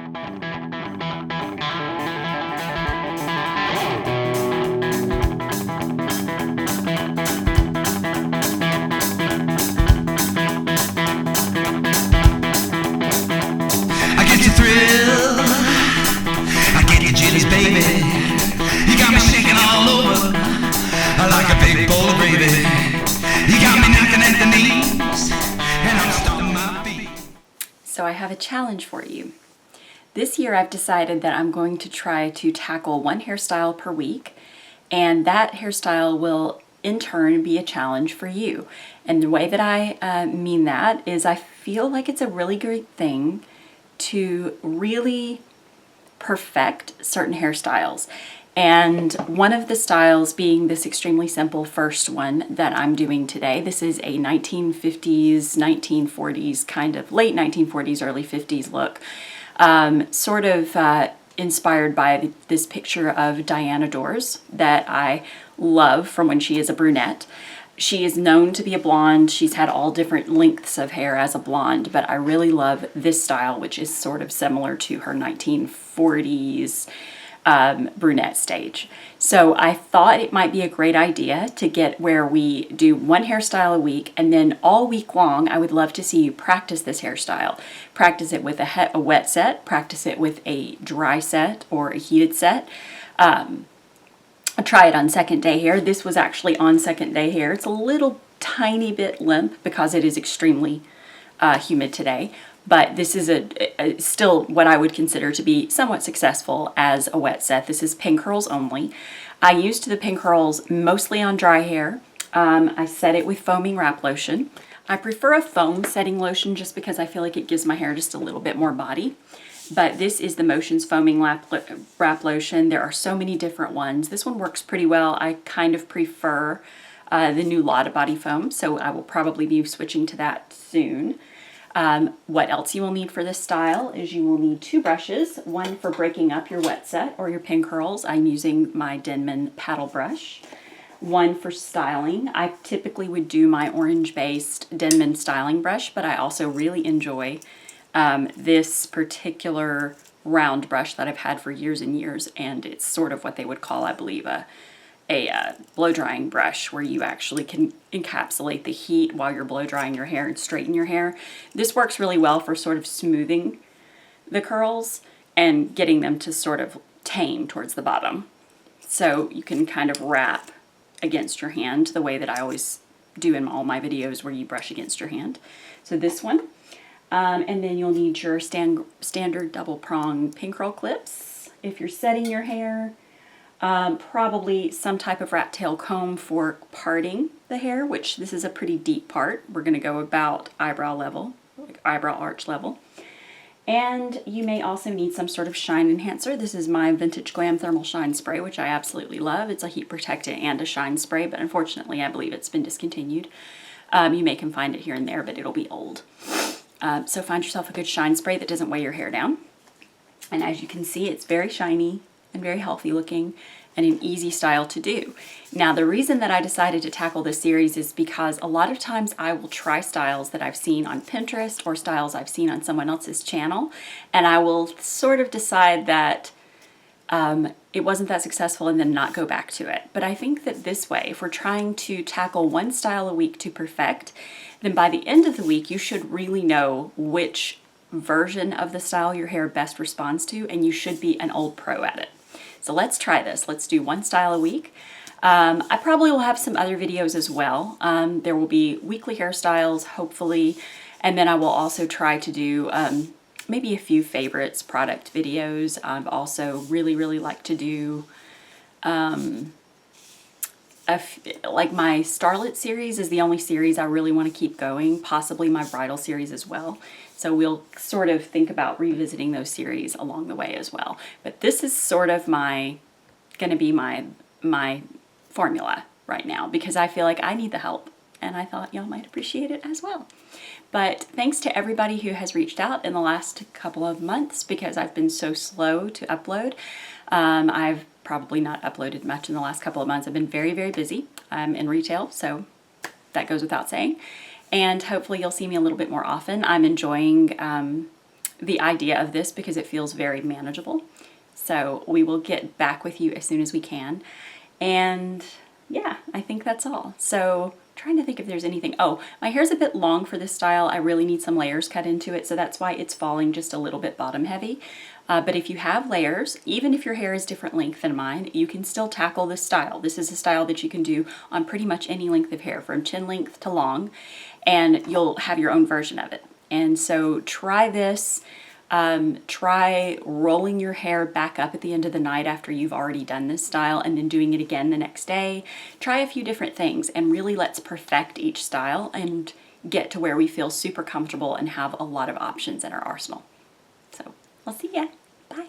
I get you thrilled, I get you jitties, baby. You got me shaking all over, like a big bowl of gravy. You got me knocking at the knees, and I'm stomping my feet. So I have a challenge for you. This year I've decided that I'm going to try to tackle one hairstyle per week, and that hairstyle will in turn be a challenge for you. And the way that I mean that is I feel like it's a really great thing to really perfect certain hairstyles. And one of the styles being this extremely simple first one that I'm doing today. This is a 1950s, 1940s, kind of late 1940s, early 50s look. Sort of inspired by this picture of Diana Dors that I love from when she is a brunette. She is known to be a blonde. She's had all different lengths of hair as a blonde, but I really love this style, which is sort of similar to her 1940s brunette stage. So I thought it might be a great idea to get where we do one hairstyle a week, and then all week long I would love to see you practice this hairstyle. Practice it with a wet set, practice it with a dry set or a heated set. Try it on second day hair. This was actually on second day hair. It's a little tiny bit limp because it is extremely humid today. But this is still what I would consider to be somewhat successful as a wet set. This is pin curls only. I used the pin curls mostly on dry hair. I set it with foaming wrap lotion. I prefer a foam setting lotion just because I feel like it gives my hair just a little bit more body. But this is the Motions Foaming Wrap Lotion. There are so many different ones. This one works pretty well. I kind of prefer the new Lotta Body Foam, so I will probably be switching to that soon. What else you will need for this style is you will need two brushes, one for breaking up your wet set or your pin curls. I'm using my Denman paddle brush. One for styling. I typically would do my orange-based Denman styling brush, but I also really enjoy this particular round brush that I've had for years and years, and it's sort of what they would call, I believe, a blow drying brush where you actually can encapsulate the heat while you're blow drying your hair and straighten your hair. This works really well for sort of smoothing the curls and getting them to sort of tame towards the bottom. So you can kind of wrap against your hand the way that I always do in all my videos where you brush against your hand. So this one. And then you'll need your standard double prong pin curl clips. If you're setting your hair, probably some type of rat tail comb for parting the hair, which this is a pretty deep part. We're going to go about eyebrow level, like eyebrow arch level. And you may also need some sort of shine enhancer. This is my Vintage Glam Thermal Shine Spray, which I absolutely love. It's a heat protectant and a shine spray, but unfortunately I believe it's been discontinued. You may can find it here and there, but it'll be old. So find yourself a good shine spray that doesn't weigh your hair down. And as you can see, it's very shiny and very healthy looking and an easy style to do. Now, the reason that I decided to tackle this series is because a lot of times I will try styles that I've seen on Pinterest or styles I've seen on someone else's channel, and I will sort of decide that it wasn't that successful and then not go back to it. But I think that this way, if we're trying to tackle one style a week to perfect, then by the end of the week, you should really know which version of the style your hair best responds to, and you should be an old pro at it. So let's try this. Let's do one style a week. I probably will have some other videos as well. There will be weekly hairstyles, hopefully, and then I will also try to do maybe a few favorites product videos. I've also really like to do like my Starlet series is the only series I really want to keep going, possibly my bridal series as well. So we'll sort of think about revisiting those series along the way as well. But this is sort of going to be my formula right now because I feel like I need the help and I thought y'all might appreciate it as well. But thanks to everybody who has reached out in the last couple of months because I've been so slow to upload. I've probably not uploaded much in the last couple of months. I've been very busy in retail, so that goes without saying. And hopefully you'll see me a little bit more often. I'm enjoying the idea of this because it feels very manageable. So we will get back with you as soon as we can. And yeah, I think that's all. So trying to think if there's anything. Oh, my hair's a bit long for this style. I really need some layers cut into it, so that's why it's falling just a little bit bottom heavy. But if you have layers, even if your hair is different length than mine, you can still tackle this style. This is a style that you can do on pretty much any length of hair, from chin length to long, and you'll have your own version of it. And so try this. Try rolling your hair back up at the end of the night after you've already done this style, and then doing it again the next day. Try a few different things, and really let's perfect each style and get to where we feel super comfortable and have a lot of options in our arsenal. So I'll see ya. Bye.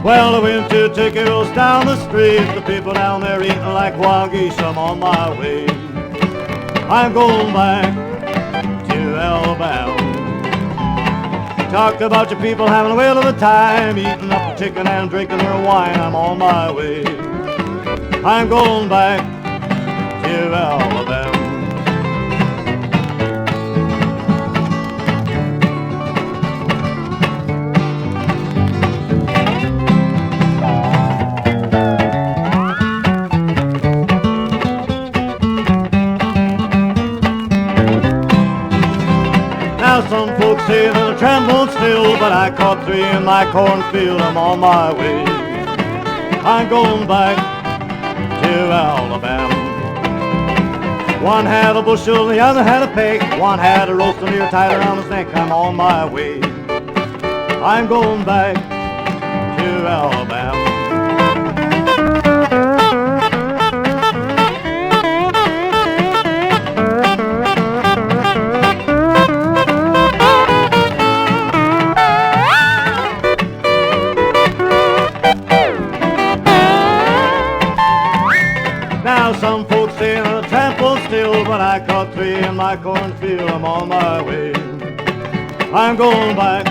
Well, I went to take a roast down the street. The people down there eating like wild geese. I'm on my way. I'm going back to Alabam. Talk about your people having a whale of a time, eating up the chicken and drinking their wine. I'm on my way. I'm going back to Alabam. Some folks say that I trembled still, but I caught 3 in my cornfield. I'm on my way. I'm going back to Alabama. One had a bushel, the other had a peg. One had a roast of near tied around his neck. I'm on my way. I'm going back to Alabama. Some folks say I'm a trample still, but I caught 3 in my cornfield. I'm on my way. I'm going back